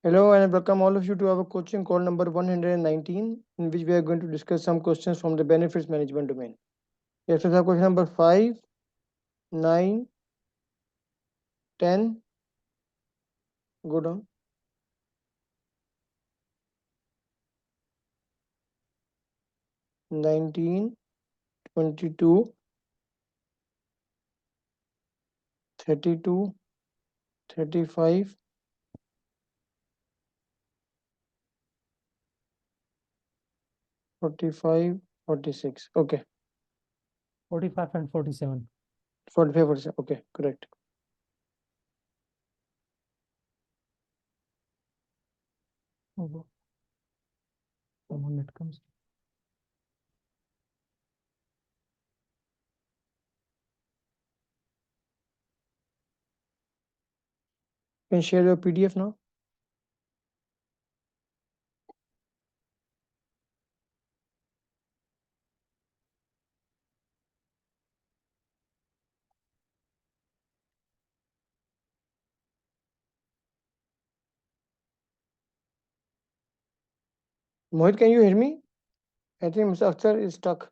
Hello and welcome all of you to our coaching call number 119, in which we are going to discuss some questions from the benefits management domain. Yes, so question number 5, 9, 10. Go down. 19, 22, 32, 35, 45, 46. Okay. 45 and 47. 45, 47. Okay, correct. When it comes. You can share your PDF now. Mohit, can you hear me? I think Mr. Akhtar is stuck.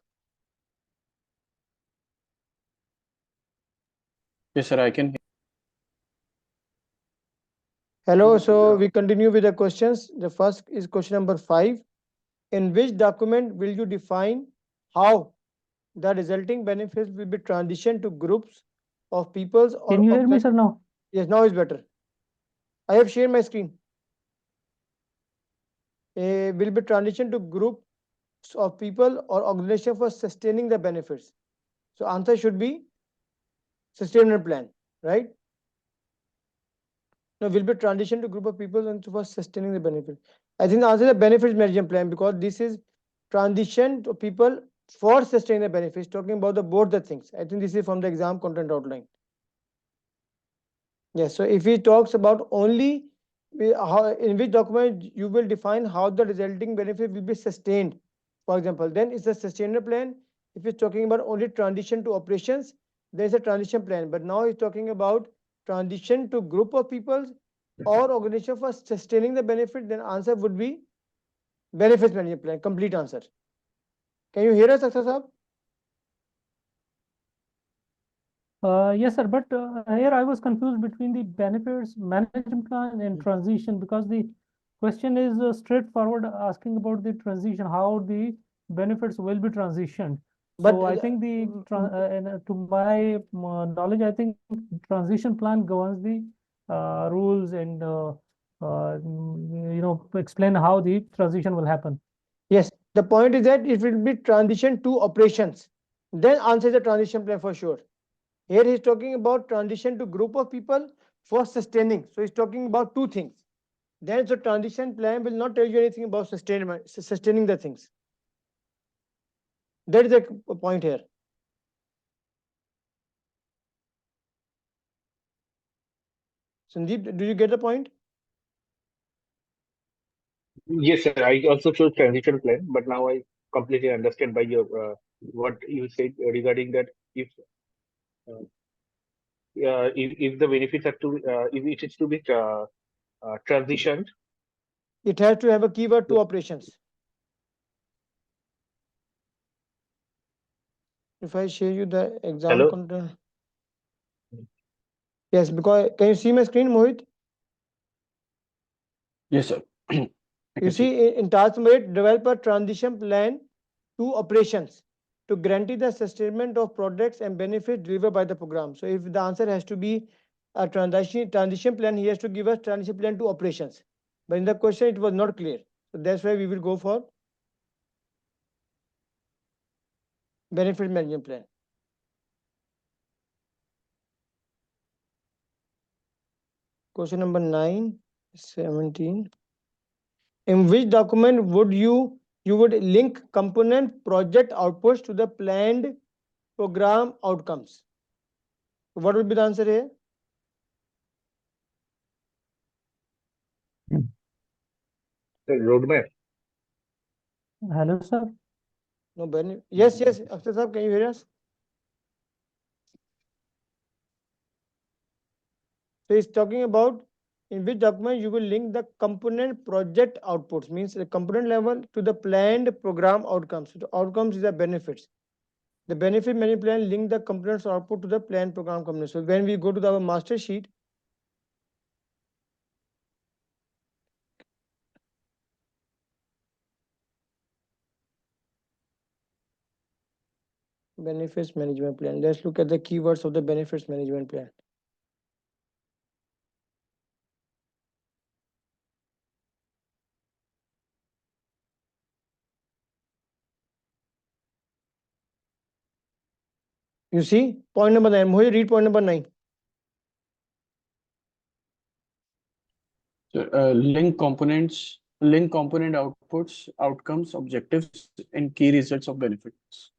Yes, sir, I can. Hello, so we continue with the questions. The first is question number 5. In which document will you define how the resulting benefits will be transitioned to groups of peoples or Can you hear me, sir, now? Yes, now is better. I have shared my screen. Will be transitioned to groups of people or organization for sustaining the benefits. So answer should be sustainable plan, right? Now will be transitioned to group of people and for sustaining the benefit. I think the answer is the benefits management plan, because this is transition to people for sustaining the benefits, talking about the both the things. I think this is from the exam content outline. Yes, so if he talks about only how, in which document you will define how the resulting benefit will be sustained, for example, then it's a sustainable plan. If he's talking about only transition to operations, there's a transition plan. But now he's talking about transition to group of people or organization for sustaining the benefit, then answer would be benefits management plan, complete answer. Can you hear us, Akshay Saab? Yes, sir. But here I was confused between the benefits management plan and transition, because the question is straightforward, asking about the transition, how the benefits will be transitioned. But So I think to my knowledge, I think transition plan governs the rules and explain how the transition will happen. yes, the point is that it will be transition to operations. Then answer the transition plan for sure. Here he's talking about transition to group of people for sustaining. So he's talking about two things. Then the transition plan will not tell you anything about sustaining the things. That is the point here. Sandeep, do you get the point? Yes, sir. I also chose transition plan, but now I completely understand by your what you said regarding that uh, if the benefits are to if it is to be transitioned. It has to have a keyword to operations. If I share you the exam Hello. content. Yes, because can you see my screen, Mohit? Yes, sir. I You can see. see, in task mode, develop a transition plan to operations to guarantee the sustainment of products and benefits delivered by the program. So if the answer has to be a transition plan, he has to give us transition plan to operations. But in the question, it was not clear. So that's why we will go for benefit management plan. Question number 9, 17. In which document would you would link component project outputs to the planned program outcomes? What would be the answer here? The roadmap. Hello, sir. No, yes, Akshay Saab, can you hear us? So he's talking about in which document you will link the component project outputs, means the component level, to the planned program outcomes. So the outcomes is the benefits. The benefit management plan link the components output to the planned program component. So when we go to our master sheet, benefits management plan, let's look at the keywords of the benefits management plan. You see point number 9. Mohit, read point number 9. So, link component outputs, outcomes, objectives, and key results of benefits.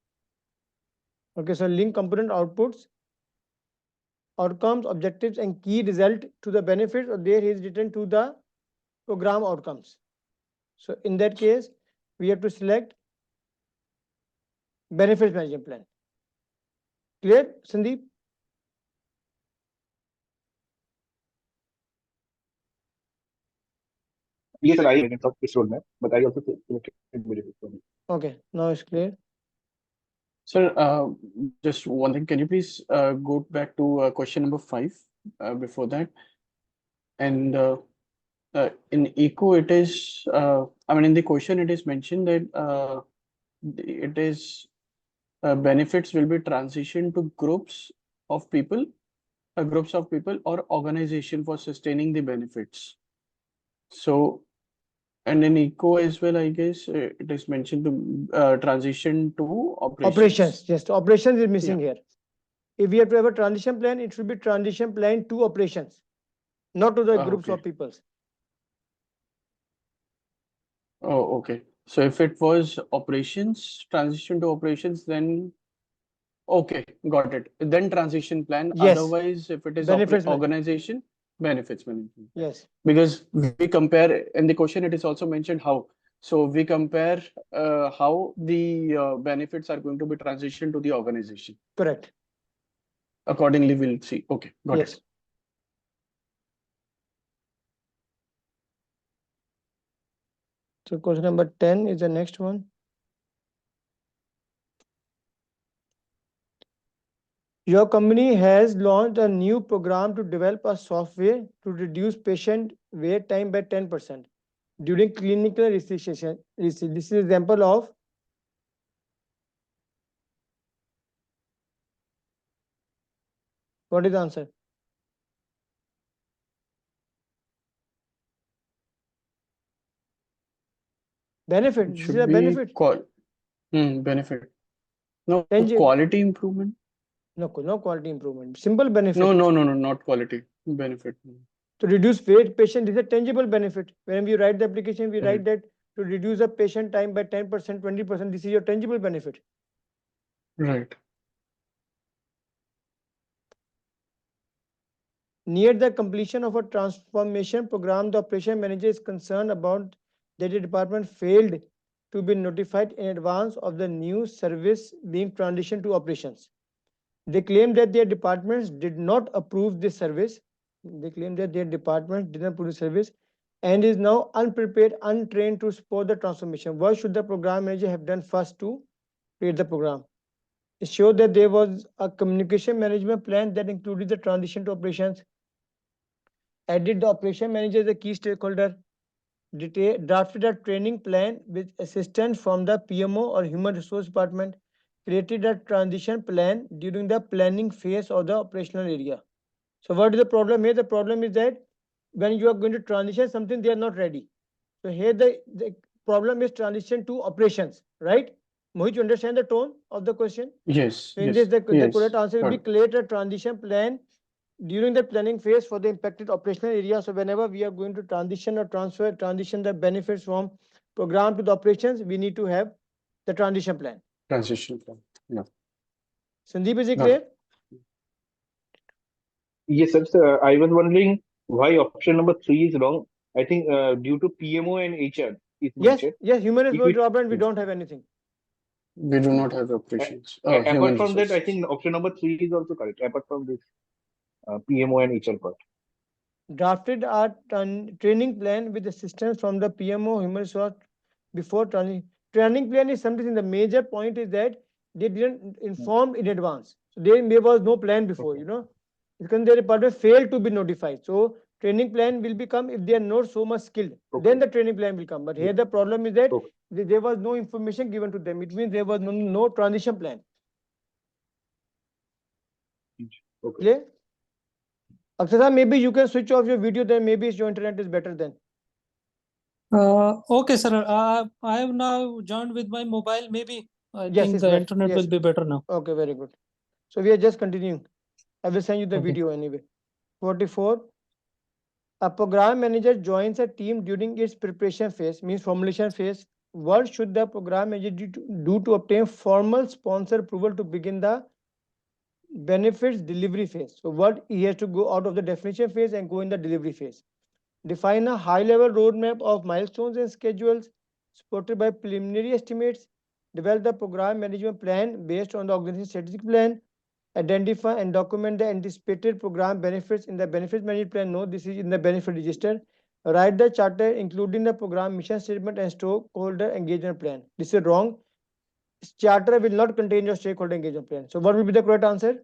Okay, so link component outputs, outcomes, objectives, and key result to the benefits, or there is written to the program outcomes. So in that case, we have to select benefits management plan. Clear, Sandeep? Yes, sir, I of this roadmap, but I also selected benefits from it. Okay, now it's clear. Sir, just one thing. Can you please go back to question number 5 before that? And in eco, it is, I mean, in the question, it is mentioned that it is benefits will be transitioned to groups of people or organization for sustaining the benefits. So, and in eco as well, I guess it is mentioned to transition to operations. Yes, the operations is missing here. If we have to have a transition plan, it should be transition plan to operations, not to the groups of peoples. Oh, okay. So if it was operations, transition to operations, then okay, got it. Then transition plan. Yes. Otherwise, if it is Benefits organization, benefits management. Yes. Because we compare in the question, it is also mentioned how. So we compare how the benefits are going to be transitioned to the organization. Correct. Accordingly, we'll see. Okay, got Yes. it. So question number 10 is the next one. Your company has launched a new program to develop a software to reduce patient wait time by 10% during clinical research. This is example of what is the answer? Benefit. This is a benefit. Benefit. No, Tangible. quality improvement. No quality improvement. Simple benefit. No, not quality. Benefit. To reduce wait patient is a tangible benefit. When we write the application, we write that to reduce the patient time by 10%, 20%. This is your tangible benefit. Right. Near the completion of a transformation program, the operation manager is concerned about that the department failed to be notified in advance of the new service being transitioned to operations. They claim that their departments did not approve this service. They claim that their department did not approve the service and is now unprepared, untrained to support the transformation. What should the program manager have done first to create the program? It showed that there was a communication management plan that included the transition to operations. Added the operation manager as a key stakeholder. Drafted a training plan with assistance from the PMO or human resource department. Created a transition plan during the planning phase of the operational area. So what is the problem here? The problem is that when you are going to transition something, they are not ready. So here the problem is transition to operations, right? Mohit, you understand the tone of the question? Yes. So in this, the correct answer will be create a transition plan during the planning phase for the impacted operational area. So whenever we are going to transition or transition the benefits from program to the operations, we need to have the transition plan. Transition plan. Yeah. Sandeep, is it clear? Yes, sir. I was wondering why option number 3 is wrong. I think due to PMO and HR is mentioned. Yes, human resource department, we don't have anything. We do not have operations. Apart from that, I think option number 3 is also correct. Apart from this PMO and HR part. drafted a training plan with assistance from the PMO human resource before training. Training plan is something. The major point is that they didn't inform in advance. So there was no plan before, Okay. because their department failed to be notified. So training plan will become if they are not so much skilled. Okay. Then the training plan will come. But here the problem is that Okay. there was no information given to them. It means there was no transition plan. Okay. Clear? Akshay, maybe you can switch off your video, then maybe your internet is better then. Okay, sir. I have now joined with my mobile. Maybe I Yes, think it's the better. internet Yes. will be better now. Okay, very good. So we are just continuing. I will send you the Okay. video anyway. 44. A program manager joins a team during its preparation phase, means formulation phase. What should the program manager do to obtain formal sponsor approval to begin the benefits delivery phase? So what he has to go out of the definition phase and go in the delivery phase. Define a high-level roadmap of milestones and schedules supported by preliminary estimates. Develop the program management plan based on the organization strategic plan. Identify and document the anticipated program benefits in the benefits management plan. No, this is in the benefit register. Write the charter including the program mission statement and stakeholder engagement plan. This is wrong. This charter will not contain your stakeholder engagement plan. So what will be the correct answer?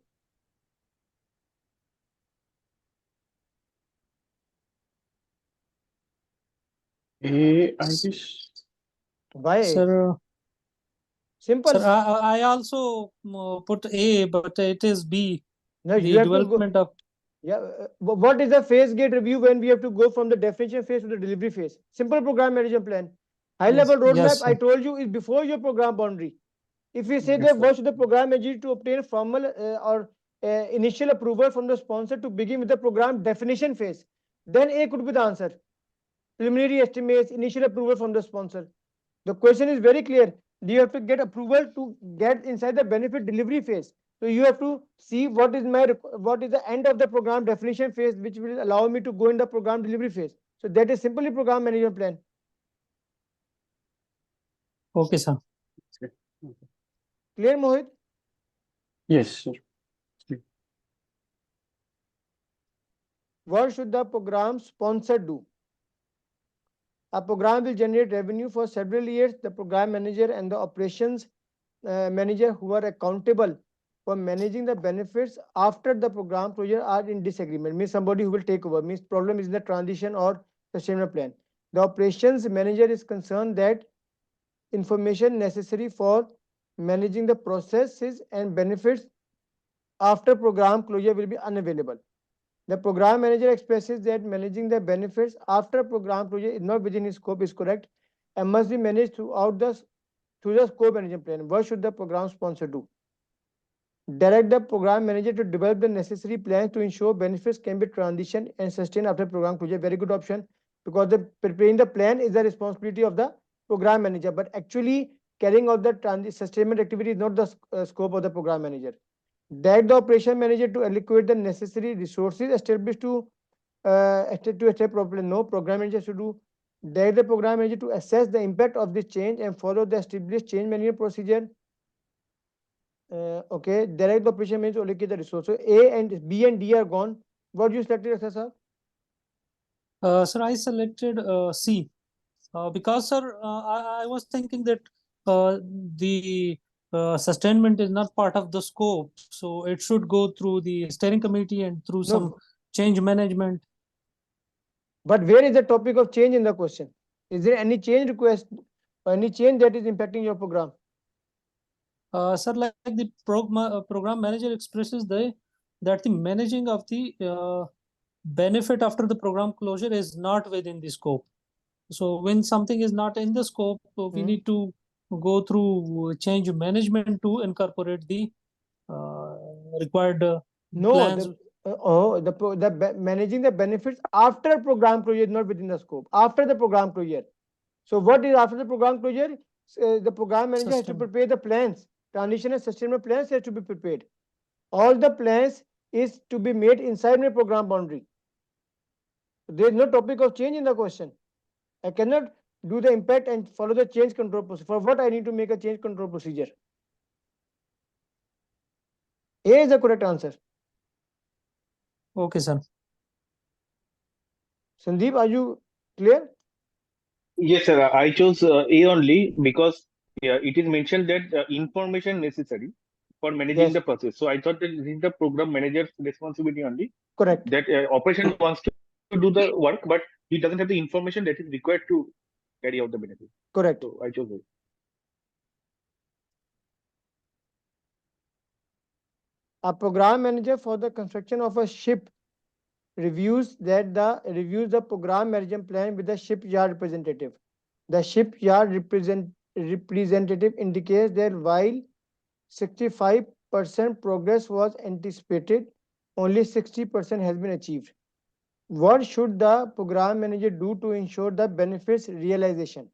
I guess. Why? Sir, Simple. sir, I also put A, but it is B. Now The you have to go. development of Yeah, what is the phase gate review when we have to go from the definition phase to the delivery phase? Simple program management plan. High level roadmap, yes, I sir. told you, is before your program boundary. If we say Yes, that sir. what should the program manager to obtain formal or initial approval from the sponsor to begin with the program definition phase, then A could be the answer. Preliminary estimates, initial approval from the sponsor. The question is very clear. You have to get approval to get inside the benefit delivery phase. So you have to see what is the end of the program definition phase, which will allow me to go in the program delivery phase. So that is simply program management plan. Okay, sir. Okay. Clear, Mohit? Yes, sir. What should the program sponsor do? A program will generate revenue for several years. The program manager and the operations manager who are accountable for managing the benefits after the program closure are in disagreement. Means somebody who will take over. Means problem is in the transition or sustainable plan. The operations manager is concerned that information necessary for managing the processes and benefits after program closure will be unavailable. The program manager expresses that managing the benefits after program closure is not within his scope is correct and must be managed through the scope management plan. What should the program sponsor do? Direct the program manager to develop the necessary plans to ensure benefits can be transitioned and sustained after program closure. Very good option, because preparing the plan is the responsibility of the program manager, but actually carrying out the sustainment activity is not the scope of the program manager. Direct the operation manager to allocate the necessary resources established to establish properly. No, program manager should do. Direct the program manager to assess the impact of this change and follow the established change management procedure. Okay, direct the operation manager to allocate the resource. So A and B and D are gone. What you selected, sir? Sir, I selected C. Because, sir, I was thinking that the sustainment is not part of the scope, so it should go through the steering committee and through some No, change management. but where is the topic of change in the question? Is there any change request or any change that is impacting your program? Sir, like the program manager expresses that the managing of the benefit after the program closure is not within the scope. So when something is not in the scope, we need to go through change management to incorporate the required No, plans. managing the benefits after program closure is not within the scope. After the program closure. So what is after the program closure? The program manager has to System. prepare the plans. Transition and sustainable plans has to be prepared. All the plans is to be made inside my program boundary. There is no topic of change in the question. I cannot do the impact and follow the change control procedure. For what I need to make a change control procedure? A is the correct answer. Okay, sir. Sandeep, are you clear? Yes, sir. I chose A only because it is mentioned that information necessary for managing Yes, the process. So I thought that this is the program manager's responsibility only. correct. That operation wants to do the work, but he doesn't have the information that is required to carry out the benefit. Correct. So I chose it. A program manager for the construction of a ship reviews the program management plan with the shipyard representative. The shipyard representative indicates that while 65% progress was anticipated, only 60% has been achieved. What should the program manager do to ensure the benefits realization?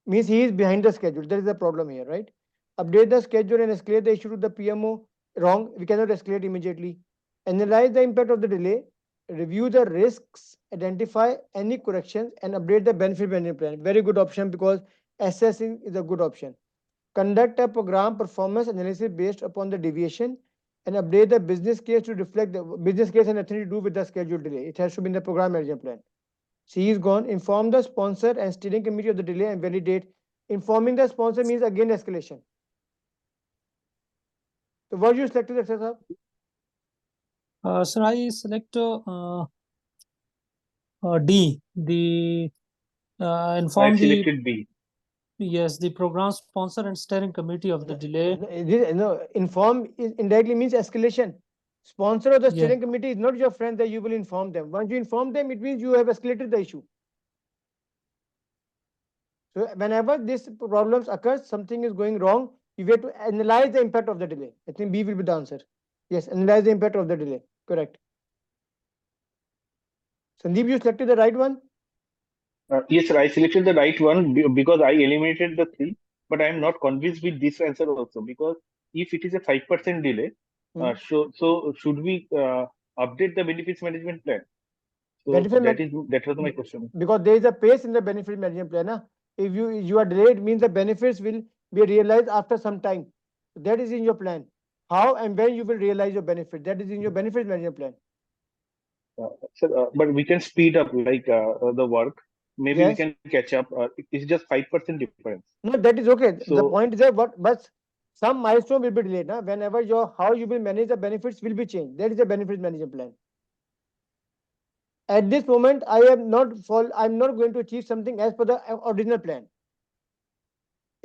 Means he is behind the schedule. There is a problem here, right? Update the schedule and escalate the issue to the PMO. Wrong. We cannot escalate immediately. Analyze the impact of the delay. Review the risks. Identify any corrections and update the benefit management plan. Very good option because assessing is a good option. Conduct a program performance analysis based upon the deviation and update the business case to reflect the business case and nothing to do with the schedule delay. It has to be in the program management plan. C is gone. Inform the sponsor and steering committee of the delay and validate. Informing the sponsor means again escalation. So what you selected, etc. Sir, I select D. The I inform the selected B. yes the program sponsor and steering committee of the delay. No, inform is indirectly means escalation. Sponsor of the Yeah. steering committee is not your friend that you will inform them. Once you inform them, it means you have escalated the issue. So whenever this problems occurs, something is going wrong, you have to analyze the impact of the delay. I think B will be the answer. Yes, analyze the impact of the delay. Correct. Sandeep, you selected the right one. Yes, sir. I selected the right one because I eliminated the three, but I am not convinced with this answer also because if it is a 5% delay, Hmm. so should we update the benefits management plan? So Benefit that was my question. because there is a pace in the benefit management plan. Huh? If you are delayed, means the benefits will be realized after some time. That is in your plan. How and when you will realize your benefit? That is in your benefit management plan. Sir, but we can speed up like the work. Maybe we Yes. can catch up. It's just 5% difference. No, that is okay. The So point is that but some milestone will be delayed. Huh? Whenever how you will manage the benefits will be changed. That is the benefit management plan. At this moment, I'm not going to achieve something as per the original plan.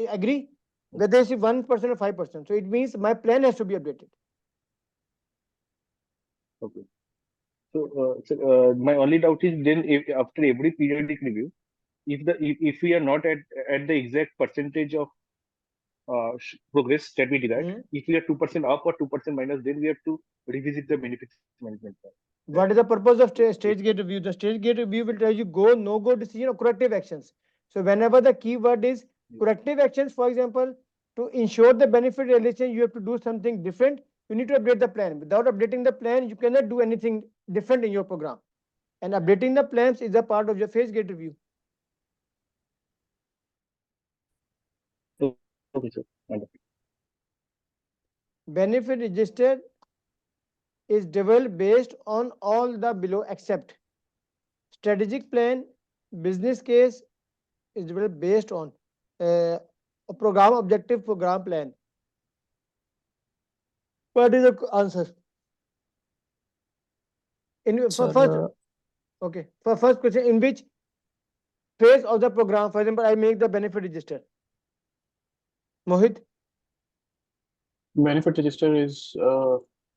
Agree? Whether it's 1% or 5%. So it means my plan has to be updated. okay. So my only doubt is then if, after every periodic review, if we are not at the exact percentage of progress that we derive, if we are 2% up or 2% minus, then we have to revisit the benefits management plan. What is the purpose of stage gate review? The stage gate review will tell you go, no go decision or corrective actions. So whenever the keyword is corrective actions, for example, to ensure the benefit realization, you have to do something different. You need to update the plan. Without updating the plan, you cannot do anything different in your program. And updating the plans is a part of your phase gate review. Okay, sir. Wonderful. Benefit register is developed based on all the below except strategic plan, business case is developed based on a program objective, program plan. What is the answer? For first, okay. For first question, in which phase of the program, for example, I make the benefit register? Mohit? Benefit register is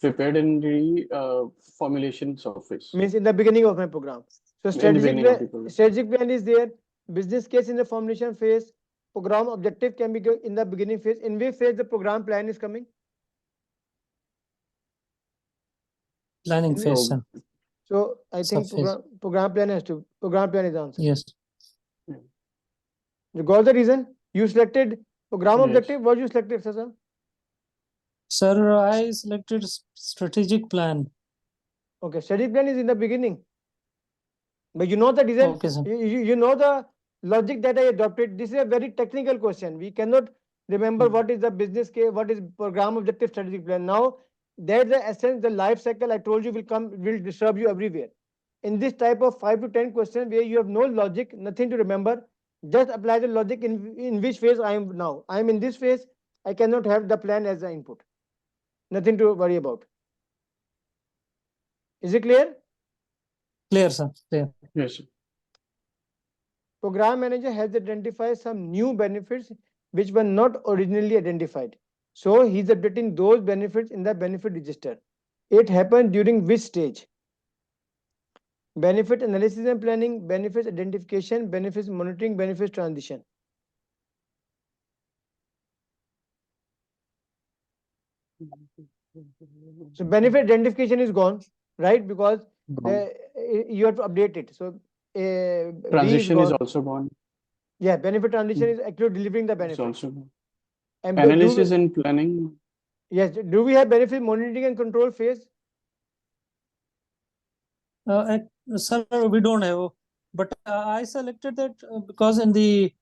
prepared in the formulation surface. Means in the beginning of my program. So strategic plan is there, business case in the formulation phase, program objective can be in the beginning phase. In which phase the program plan is coming? Planning phase, sir. So I think program plan is the answer. Yes. You got the reason? You selected program objective. What you selected, sir? Sir, I selected strategic plan. Okay, strategic plan is in the beginning. But you know the design. Okay, sir. You know the logic that I adopted. This is a very technical question. We cannot remember what is the business case, what is program objective, strategic plan. Now, there's the essence, the life cycle I told you will disturb you everywhere. in this type of 5 to 10 questions where you have no logic, nothing to remember, just apply the logic in which phase I am now. I am in this phase, I cannot have the plan as the input. Nothing to worry about. Is it clear? Clear, sir. Clear. Yes, sir. Program manager has identified some new benefits which were not originally identified. So he's updating those benefits in the benefit register. It happened during which stage? Benefit analysis and planning, benefits identification, benefits monitoring, benefits transition. So benefit identification is gone, right? Because you have to update it. So transition is also gone. Yeah, benefit transition is actually delivering the It's benefit. also gone. And Analysis and planning. Yes. Do we have benefit monitoring and control phase? Sir, we don't have, but I selected that because in the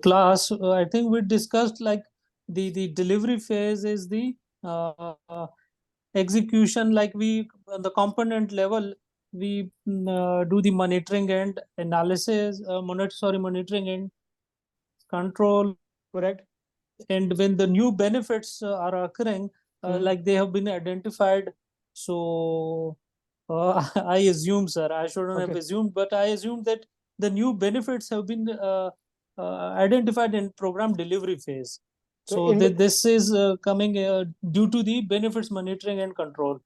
class, I think we discussed like the delivery phase is the execution. Like we on the component level, we do the monitoring and analysis, monitoring and control. Correct. And when the new benefits are occurring, like they have been identified, so I assume, sir, I shouldn't have assumed, but I assumed that the new benefits have been identified in program delivery phase. So this is coming due to the benefits monitoring and control.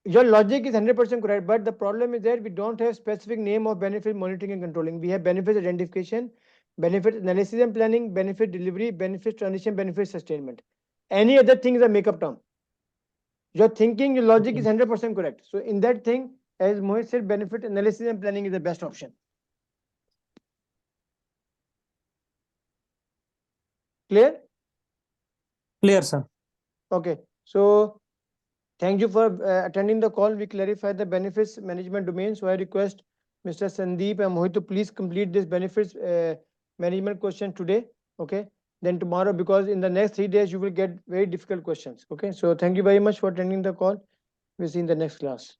Your logic is 100% correct, but the problem is that we don't have specific name of benefit monitoring and controlling. We have benefits identification, benefit analysis and planning, benefit delivery, benefit transition, benefit sustainment. Any other thing is a makeup term. Your thinking, your logic is 100% correct. So in that thing, as Mohit said, benefit analysis and planning is the best option. Clear? Clear, sir. Okay. So thank you for attending the call. We clarified the benefits management domain. So I request Mr. Sandeep and Mohit to please complete this benefits management question today. Okay. Then tomorrow, because in the next 3 days, you will get very difficult questions. Okay. So thank you very much for attending the call. We'll see you in the next class.